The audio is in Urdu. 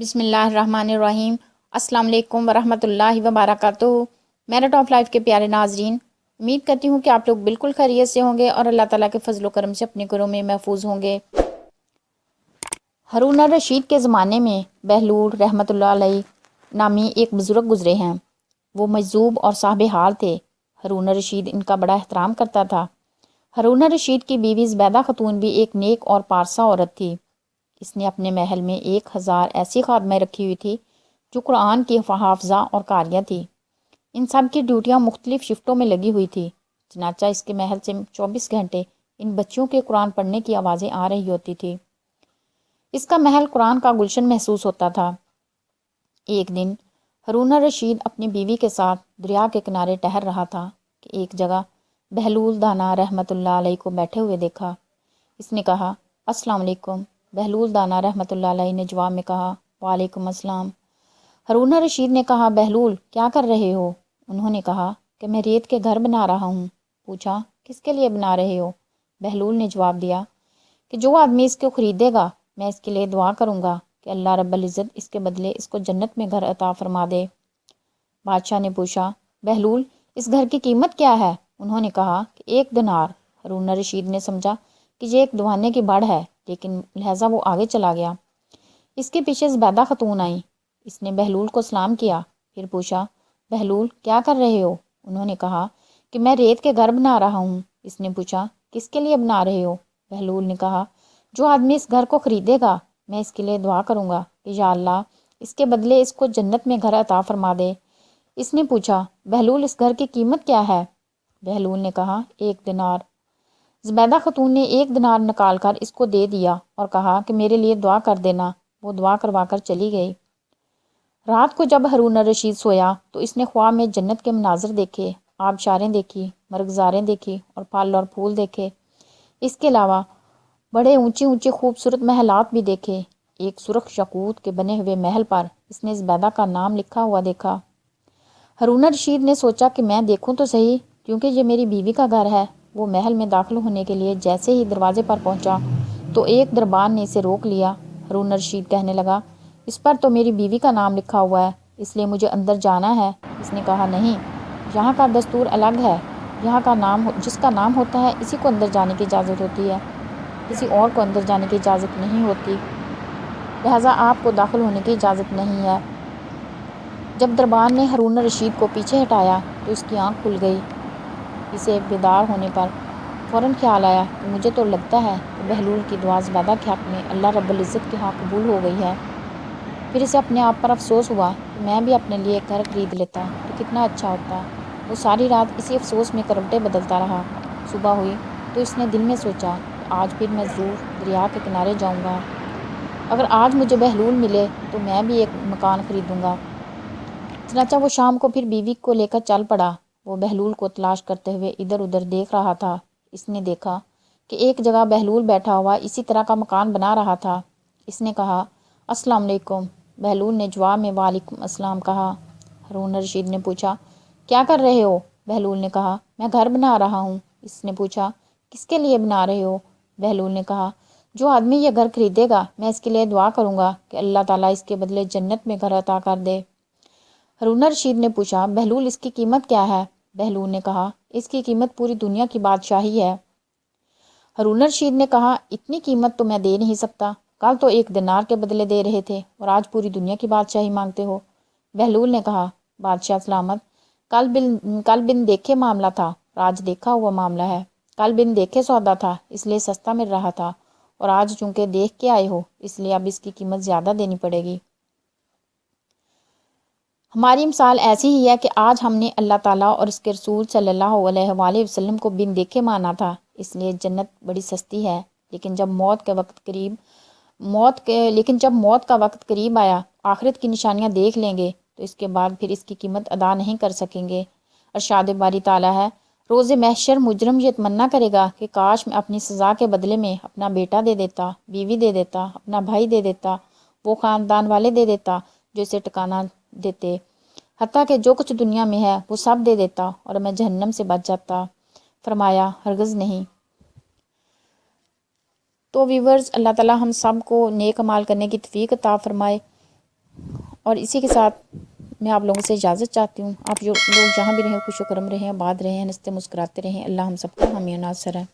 بسم اللہ الرحمن الرحیم۔ السلام علیکم ورحمۃ اللہ وبرکاتہ۔ میرٹ آف لائف کے پیارے ناظرین، امید کرتی ہوں کہ آپ لوگ بالکل خیریت سے ہوں گے اور اللہ تعالیٰ کے فضل و کرم سے اپنے گھروں میں محفوظ ہوں گے۔ ہارون الرشید کے زمانے میں بہلول رحمۃ اللہ علیہ نامی ایک بزرگ گزرے ہیں۔ وہ مجذوب اور صاحب حال تھے۔ ہارون الرشید ان کا بڑا احترام کرتا تھا۔ ہارون الرشید کی بیوی زبیدہ خاتون بھی ایک نیک اور پارسا عورت تھی۔ اس نے اپنے محل میں 1000 ایسی خادمیں رکھی ہوئی تھی جو قرآن کی حافظہ اور قاریہ تھی۔ ان سب کی ڈیوٹیاں مختلف شفٹوں میں لگی ہوئی تھی، چنانچہ اس کے محل سے 24 گھنٹے ان بچیوں کے قرآن پڑھنے کی آوازیں آ رہی ہوتی تھی۔ اس کا محل قرآن کا گلشن محسوس ہوتا تھا۔ ایک دن ہارون الرشید اپنی بیوی کے ساتھ دریا کے کنارے ٹہل رہا تھا کہ ایک جگہ بہلول دانا رحمۃ اللہ علیہ کو بیٹھے ہوئے دیکھا۔ اس نے کہا، السلام علیکم۔ بہلول دانا رحمۃ اللہ علیہ نے جواب میں کہا، وعلیکم السلام۔ ہارون الرشید نے کہا، بہلول کیا کر رہے ہو؟ انہوں نے کہا کہ میں ریت کے گھر بنا رہا ہوں۔ پوچھا، کس کے لیے بنا رہے ہو؟ بہلول نے جواب دیا کہ جو آدمی اس کو خریدے گا میں اس کے لیے دعا کروں گا کہ اللہ رب العزت اس کے بدلے اس کو جنت میں گھر عطا فرما دے۔ بادشاہ نے پوچھا، بہلول اس گھر کی قیمت کیا ہے؟ انہوں نے کہا کہ 1 دینار۔ ہارون الرشید نے سمجھا کہ یہ ایک دوانے کی بڑھ ہے، لیکن لہٰذا وہ آگے چلا گیا۔ اس کے پیچھے زبیدہ خاتون آئیں۔ اس نے بہلول کو سلام کیا، پھر پوچھا، بہلول کیا کر رہے ہو؟ انہوں نے کہا کہ میں ریت کے گھر بنا رہا ہوں۔ اس نے پوچھا، کس کے لیے بنا رہے ہو؟ بہلول نے کہا، جو آدمی اس گھر کو خریدے گا میں اس کے لیے دعا کروں گا کہ یا اللہ اس کے بدلے اس کو جنت میں گھر عطا فرما دے۔ اس نے پوچھا، بہلول اس گھر کی قیمت کیا ہے؟ بہلول نے کہا، 1 دینار۔ زبیدہ خاتون نے 1 دینار نکال کر اس کو دے دیا اور کہا کہ میرے لیے دعا کر دینا۔ وہ دعا کروا کر چلی گئی۔ رات کو جب ہارون الرشید سویا تو اس نے خواب میں جنت کے مناظر دیکھے، آبشاریں دیکھی، مرغزاریں دیکھی اور پھل اور پھول دیکھے۔ اس کے علاوہ بڑے اونچے اونچے خوبصورت محلات بھی دیکھے۔ ایک سرخ یاقوت کے بنے ہوئے محل پر اس نے زبیدہ کا نام لکھا ہوا دیکھا۔ ہارون الرشید نے سوچا کہ میں دیکھوں تو صحیح، کیونکہ یہ میری بیوی کا گھر ہے۔ وہ محل میں داخل ہونے کے لیے جیسے ہی دروازے پر پہنچا تو ایک دربان نے اسے روک لیا۔ ہارون الرشید کہنے لگا، اس پر تو میری بیوی کا نام لکھا ہوا ہے، اس لیے مجھے اندر جانا ہے۔ اس نے کہا، نہیں، یہاں کا دستور الگ ہے۔ یہاں کا نام جس کا نام ہوتا ہے اسی کو اندر جانے کی اجازت ہوتی ہے، کسی اور کو اندر جانے کی اجازت نہیں ہوتی، لہٰذا آپ کو داخل ہونے کی اجازت نہیں ہے۔ جب دربان نے ہارون الرشید کو پیچھے ہٹایا تو اس کی آنکھ کھل گئی۔ اسے بیدار ہونے پر فوراً خیال آیا کہ مجھے تو لگتا ہے کہ بہلول کی دعا زبیدہ کے حق میں اللہ رب العزت کے ہاں قبول ہو گئی ہے۔ پھر اسے اپنے آپ پر افسوس ہوا کہ میں بھی اپنے لیے ایک گھر خرید لیتا تو کتنا اچھا ہوتا۔ وہ ساری رات اسی افسوس میں کروٹیں بدلتا رہا۔ صبح ہوئی تو اس نے دل میں سوچا کہ آج پھر میں ضرور دریا کے کنارے جاؤں گا۔ اگر آج مجھے بہلول ملے تو میں بھی ایک مکان خریدوں گا۔ چنانچہ وہ شام کو پھر بیوی کو لے کر چل پڑا۔ وہ بہلول کو تلاش کرتے ہوئے ادھر ادھر دیکھ رہا تھا۔ اس نے دیکھا کہ ایک جگہ بہلول بیٹھا ہوا اسی طرح کا مکان بنا رہا تھا۔ اس نے کہا، السلام علیکم۔ بہلول نے جواب میں وعلیکم السلام کہا۔ ہارون الرشید نے پوچھا، کیا کر رہے ہو؟ بہلول نے کہا، میں گھر بنا رہا ہوں۔ اس نے پوچھا، کس کے لیے بنا رہے ہو؟ بہلول نے کہا، جو آدمی یہ گھر خریدے گا میں اس کے لیے دعا کروں گا کہ اللہ تعالیٰ اس کے بدلے جنت میں گھر عطا کر دے۔ ہارون الرشید نے پوچھا، بہلول اس کی قیمت کیا ہے؟ بہلول نے کہا، اس کی قیمت پوری دنیا کی بادشاہی ہے۔ ہارون الرشید نے کہا، اتنی قیمت تو میں دے نہیں سکتا، کل تو 1 دینار کے بدلے دے رہے تھے اور آج پوری دنیا کی بادشاہی مانگتے ہو۔ بہلول نے کہا، بادشاہ سلامت، کل بن دیکھے معاملہ تھا اور آج دیکھا ہوا معاملہ ہے۔ کل بن دیکھے سودا تھا اس لیے سستا مل رہا تھا، اور آج چونکہ دیکھ کے آئے ہو اس لیے اب اس کی قیمت زیادہ دینی پڑے گی۔ ہماری مثال ایسی ہی ہے کہ آج ہم نے اللہ تعالیٰ اور اس کے رسول صلی اللہ علیہ وآلہ وسلم کو بن دیکھے مانا تھا، اس لیے جنت بڑی سستی ہے، لیکن جب موت کا وقت قریب آیا، آخرت کی نشانیاں دیکھ لیں گے تو اس کے بعد پھر اس کی قیمت ادا نہیں کر سکیں گے۔ ارشاد باری تعالیٰ ہے، روز محشر مجرم یہ تمنا کرے گا کہ کاش میں اپنی سزا کے بدلے میں اپنا بیٹا دے دیتا، بیوی دے دیتا، اپنا بھائی دے دیتا، وہ خاندان والے دے دیتا جو اسے ٹکانا دیتے، حتیٰ کہ جو کچھ دنیا میں ہے وہ سب دے دیتا اور میں جہنم سے بچ جاتا۔ فرمایا، ہرگز نہیں۔ تو ویورز، اللہ تعالیٰ ہم سب کو نیک اعمال کرنے کی توفیق عطا فرمائے۔ اور اسی کے ساتھ میں آپ لوگوں سے اجازت چاہتی ہوں. آپ جو لوگ جہاں بھی رہیں خوش و کرم رہیں، آباد رہیں، ہنستے مسکراتے رہیں. اللہ ہم سب کا حامی و ناصر ہے.